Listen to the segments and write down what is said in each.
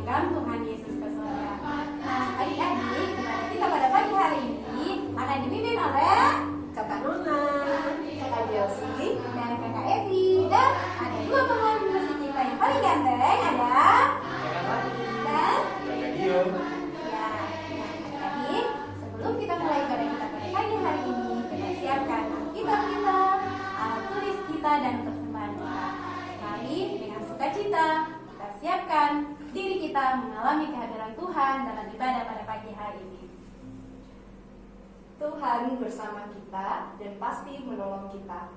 menantikan Tuhan Yesus ke surga. Nah, adik-adik, ibadah kita pada pagi hari ini akan dipimpin oleh Kakak Nona, Kakak Delsi, dan Kakak Evi, dan ada dua pemain musik kita yang paling ganteng, ada dan Gio. ya. Nah, adik-adik, sebelum kita mulai ibadah kita pada pagi hari ini, kita siapkan Alkitab kita, alat tulis kita, dan persembahan kita. Mari dengan sukacita kita siapkan diri kita mengalami kehadiran Tuhan dalam ibadah pada pagi hari ini. Tuhan bersama kita dan pasti menolong kita.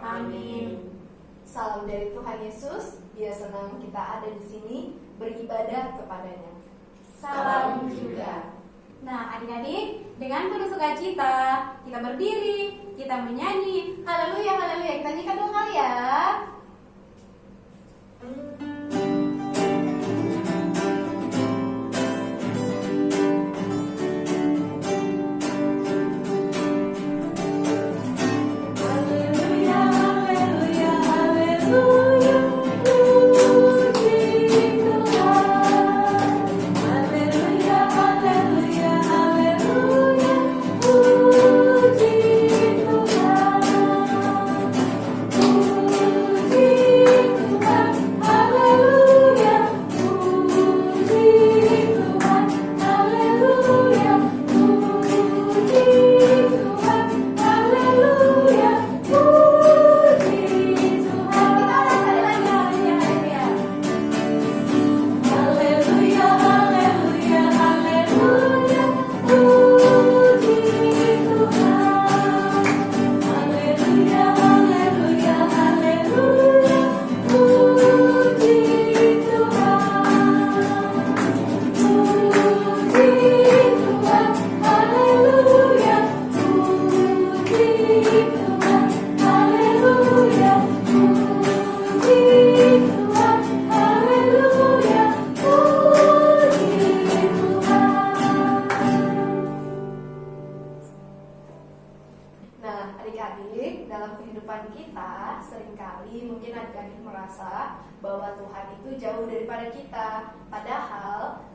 Amin. Salam dari Tuhan Yesus. Dia senang kita ada di sini beribadah kepadanya. Salam juga. Nah, adik-adik, dengan penuh sukacita kita berdiri, kita menyanyi haleluya, haleluya. Kita nyanyikan 2 kali ya. Nah, adik-adik, dalam kehidupan kita seringkali mungkin adik-adik merasa bahwa Tuhan itu jauh daripada kita. Padahal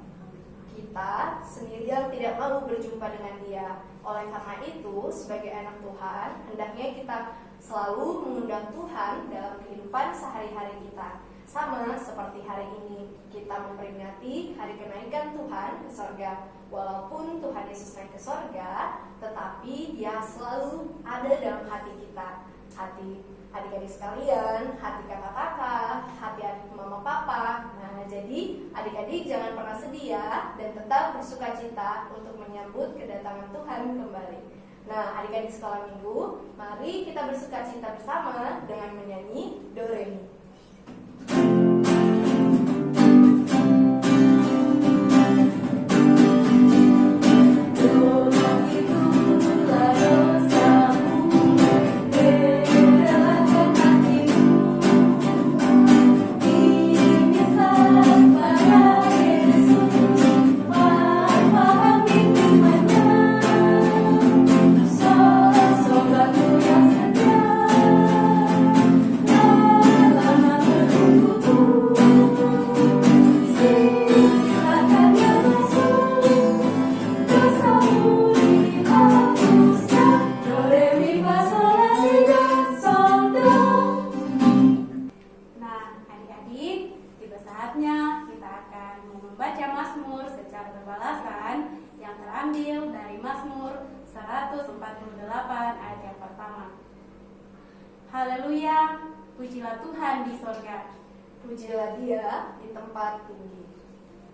kita sendirian tidak mau berjumpa dengan Dia. Oleh karena itu, sebagai anak Tuhan, hendaknya kita selalu mengundang Tuhan dalam kehidupan sehari-hari kita. Sama seperti hari ini, kita memperingati hari kenaikan Tuhan ke sorga. Walaupun Tuhan Yesus naik ke sorga, tetapi Dia selalu ada dalam hati kita. Hati adik-adik sekalian, hati kakak-kakak, hati adik mama papa. Nah, jadi adik-adik jangan pernah sedih ya, dan tetap bersuka cita untuk menyambut kedatangan Tuhan kembali. Nah, adik-adik sekolah minggu, mari kita bersuka cita bersama dengan menyanyi Do Re Mi. Membaca Mazmur secara berbalasan yang terambil dari Mazmur 148 ayat yang pertama. Haleluya, pujilah Tuhan di sorga, Pujilah Dia di tempat tinggi.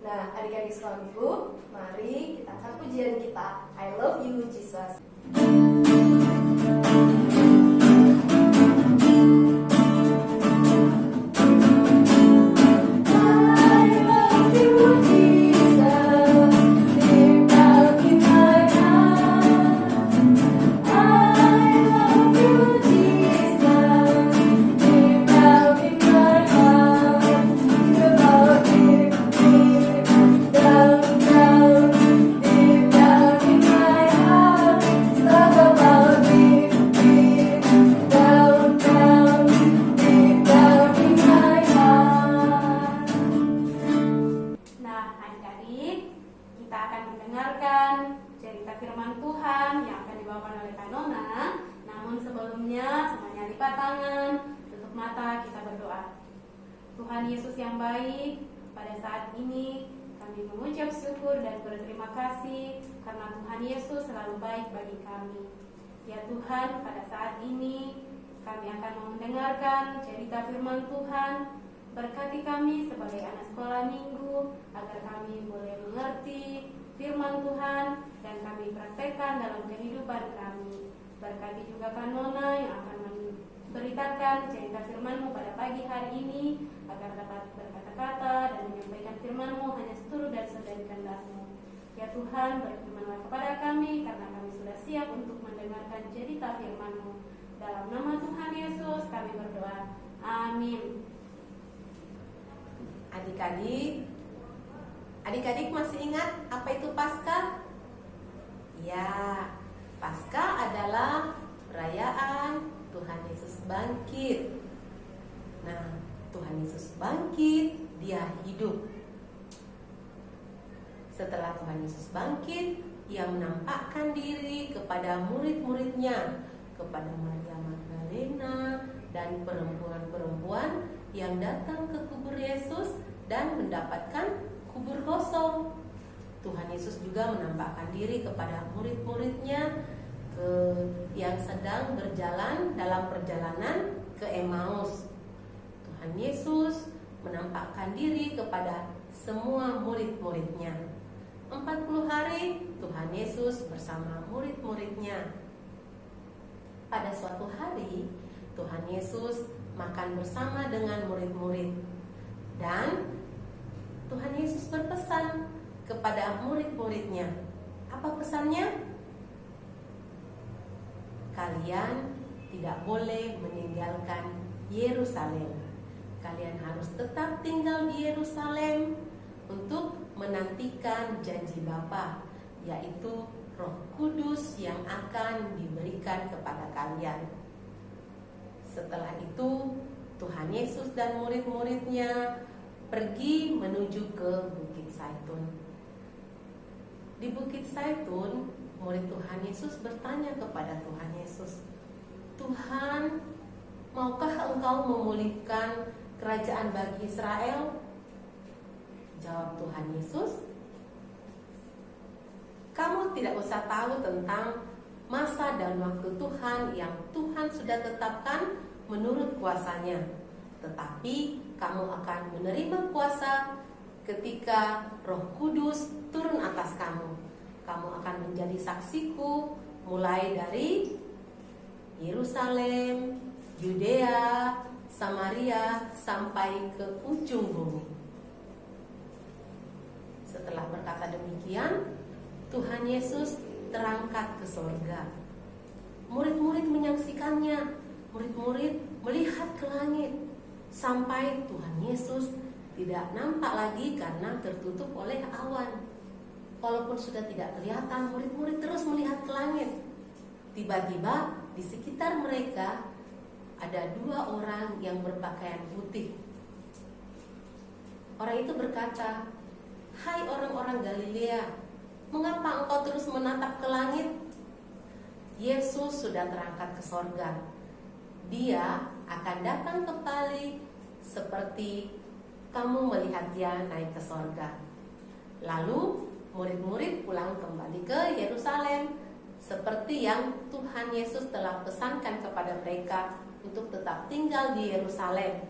Nah, adik-adik sekolah minggu, mari kita angkat pujian kita, I love you Jesus. akan mendengarkan cerita firman Tuhan yang akan dibawakan oleh Kak Nona. Namun sebelumnya semuanya lipat tangan, tutup mata, kita berdoa. Tuhan Yesus yang baik, pada saat ini kami mengucap syukur dan berterima kasih karena Tuhan Yesus selalu baik bagi kami. Ya Tuhan, pada saat ini kami akan mendengarkan cerita firman Tuhan. Berkati kami sebagai anak sekolah minggu agar kami boleh mengerti firman Tuhan dan kami praktekkan dalam kehidupan kami. Berkati juga Kak Nona yang akan memberitakan cerita firman-Mu pada pagi hari ini agar dapat berkata-kata dan menyampaikan firman-Mu hanya seturut dan sesuai kehendak-Mu. Ya Tuhan, berfirmanlah kepada kami karena kami sudah siap untuk mendengarkan cerita firman-Mu. Dalam nama Tuhan Yesus kami berdoa. Amin. Adik-adik masih ingat apa itu Paskah? Ya, Paskah adalah perayaan Tuhan Yesus bangkit. Nah, Tuhan Yesus bangkit, Dia hidup. Setelah Tuhan Yesus bangkit, Ia menampakkan diri kepada murid-muridnya, kepada Maria Magdalena dan perempuan-perempuan yang datang ke kubur Yesus dan mendapatkan kubur kosong. Tuhan Yesus juga menampakkan diri kepada murid-muridnya yang sedang berjalan dalam perjalanan ke Emmaus. Tuhan Yesus menampakkan diri kepada semua murid-muridnya. 40 hari Tuhan Yesus bersama murid-muridnya. Pada suatu hari Tuhan Yesus makan bersama dengan murid-murid. Dan Tuhan Yesus berpesan kepada murid-muridnya. Apa pesannya? Kalian tidak boleh meninggalkan Yerusalem. Kalian harus tetap tinggal di Yerusalem untuk menantikan janji Bapa, yaitu Roh Kudus yang akan diberikan kepada kalian. Setelah itu, Tuhan Yesus dan murid-muridnya pergi menuju ke Bukit Zaitun. Di Bukit Zaitun, murid Tuhan Yesus bertanya kepada Tuhan Yesus, Tuhan, maukah Engkau memulihkan kerajaan bagi Israel? Jawab Tuhan Yesus, kamu tidak usah tahu tentang masa dan waktu Tuhan yang Tuhan sudah tetapkan menurut kuasanya. Tetapi kamu akan menerima kuasa ketika Roh Kudus turun atas kamu. Kamu akan menjadi saksiku mulai dari Yerusalem, Yudea, Samaria sampai ke ujung bumi. Setelah berkata demikian, Tuhan Yesus terangkat ke sorga. Murid-murid menyaksikannya. Murid-murid melihat ke langit sampai Tuhan Yesus tidak nampak lagi karena tertutup oleh awan. Walaupun sudah tidak kelihatan, murid-murid terus melihat ke langit. Tiba-tiba di sekitar mereka ada 2 orang yang berpakaian putih. Orang itu berkata, "Hai orang-orang Galilea, mengapa engkau terus menatap ke langit? Yesus sudah terangkat ke sorga. Dia akan datang kembali seperti kamu melihat dia naik ke sorga." Lalu murid-murid pulang kembali ke Yerusalem seperti yang Tuhan Yesus telah pesankan kepada mereka untuk tetap tinggal di Yerusalem.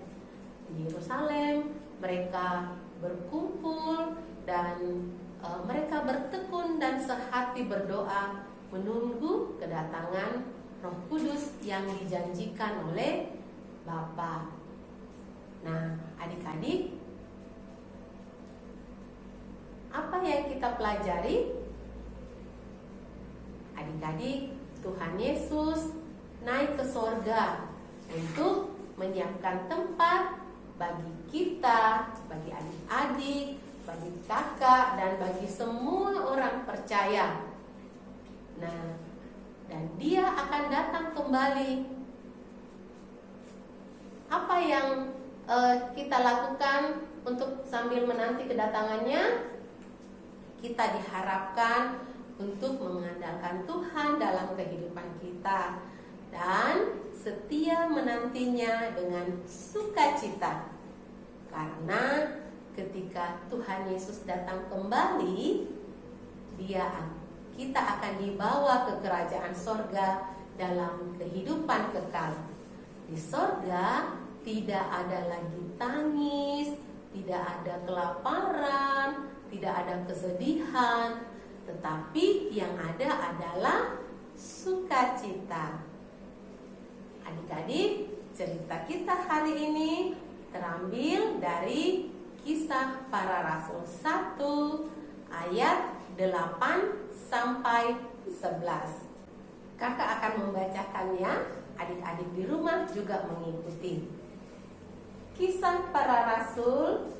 Di Yerusalem mereka berkumpul dan mereka bertekun dan sehati berdoa menunggu kedatangan Roh Kudus yang dijanjikan oleh Bapa. Nah, adik-adik, apa yang kita pelajari? Adik-adik, Tuhan Yesus naik ke sorga untuk menyiapkan tempat bagi kita, bagi adik-adik, bagi kakak, dan bagi semua orang percaya. Nah, dan dia akan datang kembali. Apa yang kita lakukan untuk sambil menanti kedatangannya? kita diharapkan untuk mengandalkan Tuhan dalam kehidupan kita dan setia menantinya dengan sukacita. Karena ketika Tuhan Yesus datang kembali, kita akan dibawa ke kerajaan sorga dalam kehidupan kekal. Di sorga tidak ada lagi tangis, tidak ada kelaparan, tidak ada kesedihan, tetapi yang ada adalah sukacita. Adik-adik, cerita kita hari ini terambil dari Kisah Para Rasul 1 ayat 8 sampai 11. Kakak akan membacakannya, adik-adik di rumah juga mengikuti. Kisah Para Rasul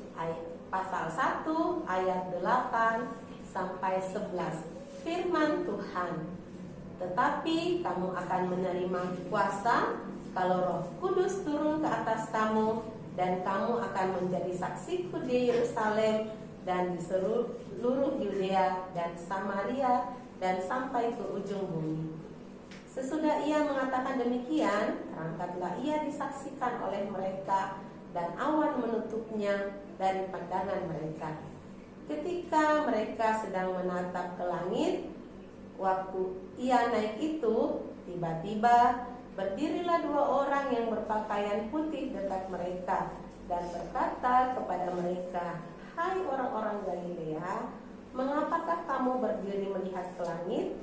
pasal 1 ayat 8 sampai 11. Firman Tuhan. Tetapi kamu akan menerima kuasa kalau Roh Kudus turun ke atas kamu, dan kamu akan menjadi saksiku di Yerusalem dan di seluruh Yudea dan Samaria dan sampai ke ujung bumi. Sesudah ia mengatakan demikian, terangkatlah ia disaksikan oleh mereka, dan awan menutupnya dari pandangan mereka. Ketika mereka sedang menatap ke langit, waktu ia naik itu, tiba-tiba berdirilah 2 orang yang berpakaian putih dekat mereka dan berkata kepada mereka, "Hai orang-orang Galilea, mengapakah kamu berdiri melihat ke langit?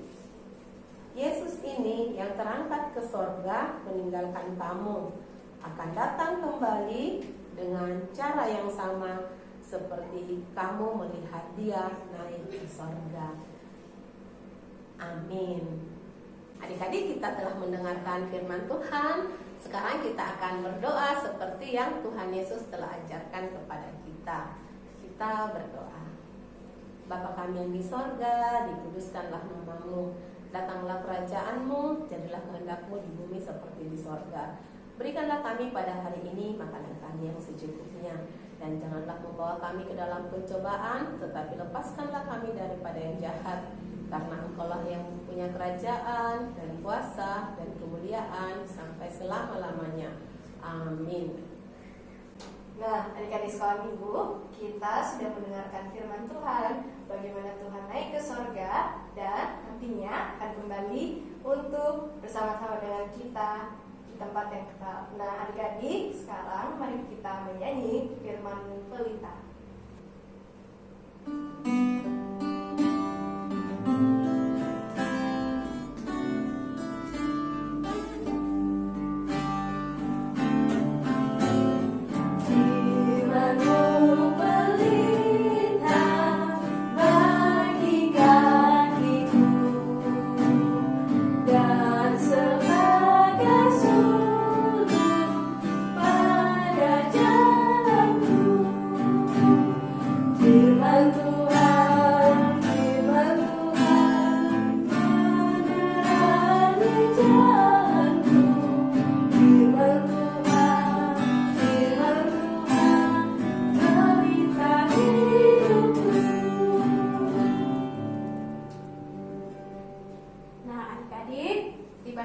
Yesus ini yang terangkat ke sorga meninggalkan kamu, akan datang kembali dengan cara yang sama seperti kamu melihat dia naik ke sorga." Amin. Adik-adik, kita telah mendengarkan firman Tuhan. Sekarang kita akan berdoa seperti yang Tuhan Yesus telah ajarkan kepada kita. Kita berdoa. Bapa kami yang di sorga, dikuduskanlah nama-Mu. Datanglah kerajaan-Mu, jadilah kehendak-Mu di bumi seperti di sorga. Berikanlah kami pada hari ini makanan kami yang secukupnya, dan janganlah membawa kami ke dalam pencobaan, tetapi lepaskanlah kami daripada yang jahat. Karena Engkau-lah yang punya kerajaan dan kuasa dan kemuliaan sampai selama-lamanya. Amin. Nah, adik-adik sekolah minggu, kita sudah mendengarkan firman Tuhan, bagaimana Tuhan naik ke sorga dan nantinya akan kembali untuk bersama-sama dengan kita di tempat yang kekal. Nah, adik-adik, sekarang mari kita menyanyi firman pelita.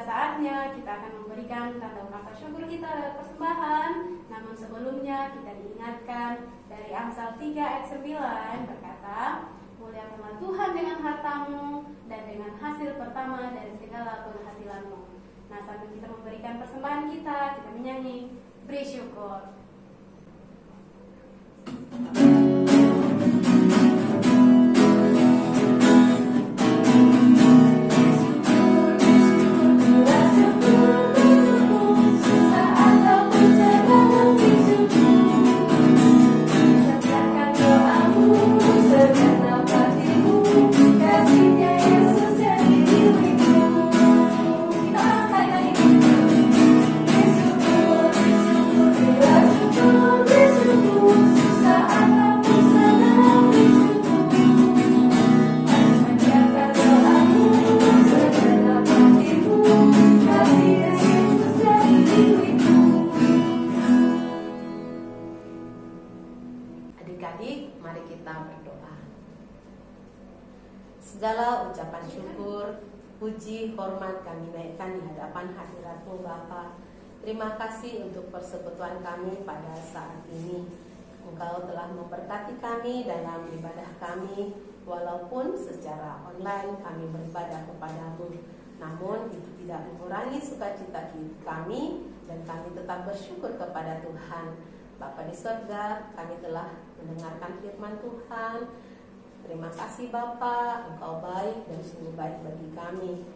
Saatnya kita akan memberikan tanda ungkapan syukur kita lewat persembahan. Namun sebelumnya kita diingatkan dari Amsal 3 ayat 9 berkata, "Muliakanlah Tuhan dengan hartamu dan dengan hasil pertama dari segala penghasilanmu." Nah, sambil kita memberikan persembahan kita menyanyi beri syukur. Saat Segala ucapan syukur, puji, hormat kami naikkan di hadapan hadirat-Mu Bapa. Terima kasih untuk persekutuan kami pada saat ini. Engkau telah memberkati kami dalam ibadah kami, walaupun secara online kami beribadah kepada-Mu. Namun itu tidak mengurangi sukacita kami dan kami tetap bersyukur kepada Tuhan. Bapa di surga, kami telah mendengarkan firman Tuhan. Terima kasih Bapa, Engkau baik dan sungguh baik bagi kami.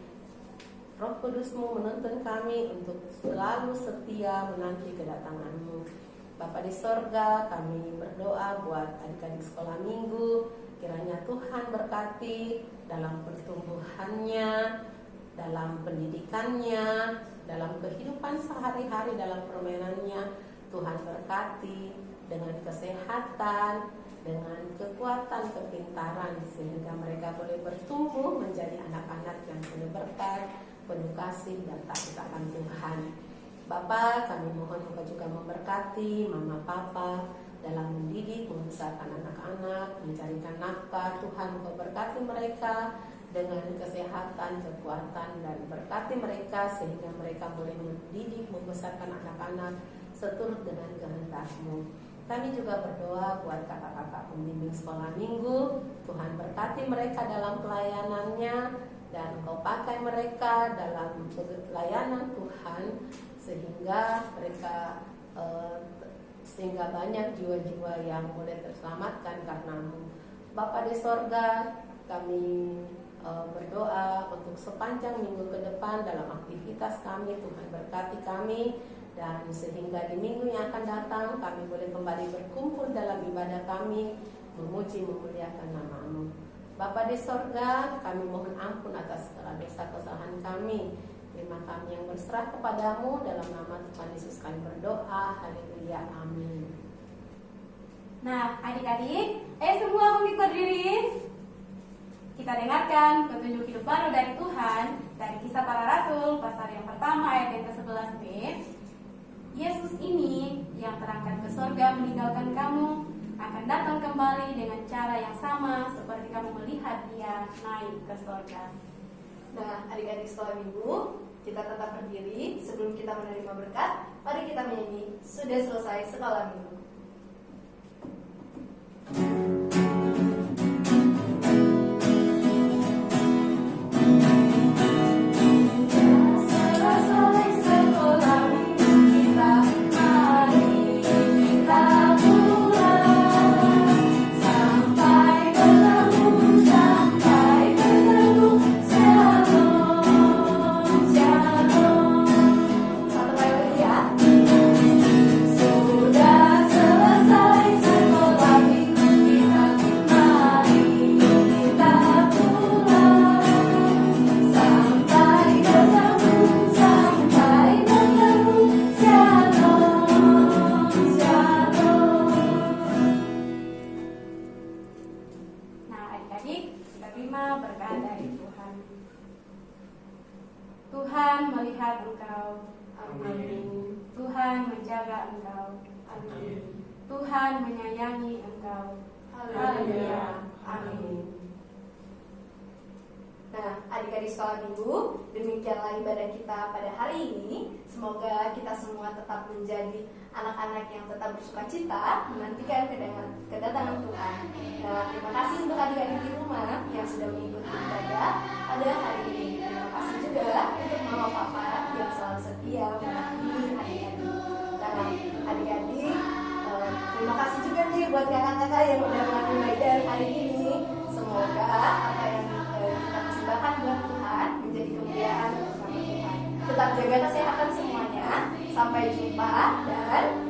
Roh Kudus-Mu menuntun kami untuk selalu setia menanti kedatangan-Mu. Bapa di sorga, kami berdoa buat adik-adik sekolah minggu. Kiranya Tuhan berkati dalam pertumbuhannya, dalam pendidikannya, dalam kehidupan sehari-hari, dalam permainannya. Tuhan berkati dengan kesehatan, dengan kekuatan, kepintaran, sehingga mereka boleh bertumbuh menjadi anak-anak yang penuh berkat, penuh kasih dan takut akan Tuhan. Bapa, kami mohon Engkau juga memberkati Mama Papa dalam mendidik, membesarkan anak-anak, mencarikan nafkah. Tuhan, Engkau berkati mereka dengan kesehatan, kekuatan, dan berkati mereka sehingga mereka boleh mendidik, membesarkan anak-anak seturut dengan kehendak-Mu. Kami juga berdoa buat kakak-kakak pembimbing sekolah minggu. Tuhan berkati mereka dalam pelayanannya dan Engkau pakai mereka dalam pelayanan Tuhan sehingga mereka sehingga banyak jiwa-jiwa yang boleh terselamatkan karena-Mu. Bapa di sorga, kami berdoa untuk sepanjang minggu ke depan dalam aktivitas kami. Tuhan berkati kami dan sehingga di minggu yang akan datang kami boleh kembali berkumpul dalam ibadah kami, memuji memuliakan nama-Mu. Bapa di sorga, kami mohon ampun atas segala dosa kesalahan kami. Terima kami yang berserah kepada-Mu, dalam nama Tuhan Yesus kami berdoa. Haleluya, amin. Nah, adik-adik, semua bangkit berdiri. Kita dengarkan petunjuk hidup baru dari Tuhan dari Kisah Para Rasul pasal yang pertama ayat yang ke-11b. Yesus ini yang terangkat ke sorga meninggalkan kamu akan datang kembali dengan cara yang sama seperti kamu melihat Dia naik ke sorga. Nah, adik-adik sekolah minggu, kita tetap berdiri sebelum kita menerima berkat. Mari kita menyanyi Sudah Selesai Sekolah Minggu. Tuhan melihat engkau. Amin. Tuhan menjaga engkau. Amin. Tuhan menyayangi engkau. Haleluya. Amin. Nah, adik-adik sekolah minggu, demikianlah ibadah kita pada hari ini. Semoga kita semua tetap menjadi anak-anak yang tetap bersukacita menantikan kedatangan Tuhan. Nah, terima kasih untuk adik-adik di rumah yang sudah mengikuti ibadah pada hari ini. Terima kasih juga untuk mama papa yang selalu setia menemani adik-adik. Nah, adik-adik, terima kasih juga nih buat kakak-kakak yang udah melakukan belajar hari ini. Semoga apa yang kita persembahkan buat Tuhan menjadi kemuliaan untuk nama Tuhan. Tetap jaga kesehatan semuanya. Sampai jumpa dan